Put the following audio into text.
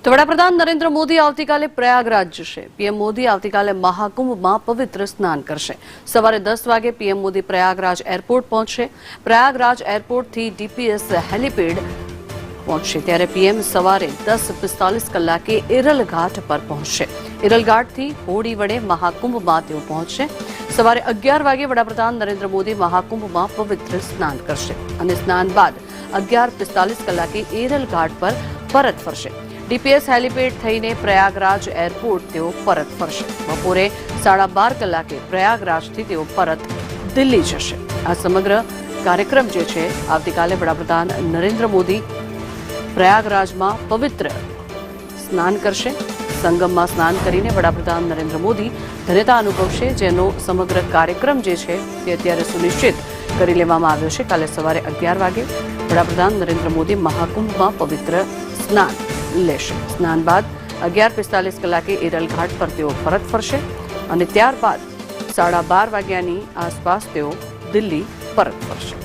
તો વડાપ્રધાન નરેન્દ્ર મોદી આવતીકાલે પ્રયાગરાજ જશે। પીએમ મોદી આવતીકાલે મહાકુંભમાં પવિત્ર સ્નાન કરશે। સવારે 10 વાગે પીએમ મોદી પ્રયાગરાજ એરપોર્ટ પહોંચશે। પ્રયાગરાજ એરપોર્ટથી ડીપીએસ હેલીપેડ પહોંચશે ત્યારે પીએમ સવારે 10:45 કલાકે એરલ ઘાટ પર પહોંચશે। એરલ ઘાટથી હોડી વડે મહાકુંભમાં તેઓ પહોંચશે। સવારે 11 વાગે વડાપ્રધાન નરેન્દ્ર મોદી મહાકુંભમાં પવિત્ર સ્નાન કરશે અને સ્નાન બાદ 11:45 કલાકે એરલ ઘાટ પર પરત ફરશે। ડીપીએસ હેલીપેડ થઈને પ્રયાગરાજ એરપોર્ટ તેઓ પરત ફરશે। બપોરે 12:30 કલાકે પ્રયાગરાજથી તેઓ પરત દિલ્હી જશે। આ સમગ્ર કાર્યક્રમ જે છે આવતીકાલે વડાપ્રધાન નરેન્દ્ર મોદી પ્રયાગરાજમાં પવિત્ર સ્નાન કરશે। સંગમમાં સ્નાન કરીને વડાપ્રધાન નરેન્દ્ર મોદી ધન્યતા અનુભવશે, જેનો સમગ્ર કાર્યક્રમ જે છે તે અત્યારે સુનિશ્ચિત કરી લેવામાં આવ્યો છે। કાલે સવારે 11 વાગે વડાપ્રધાન નરેન્દ્ર મોદી મહાકુંભમાં પવિત્ર સ્નાન લેશે। સ્નાન બાદ 11:45 કલાકે એરલ ઘાટ પર તેઓ પરત ફરશે અને ત્યારબાદ 12:30 વાગ્યાની આસપાસ તેઓ દિલ્હી પરત ફરશે।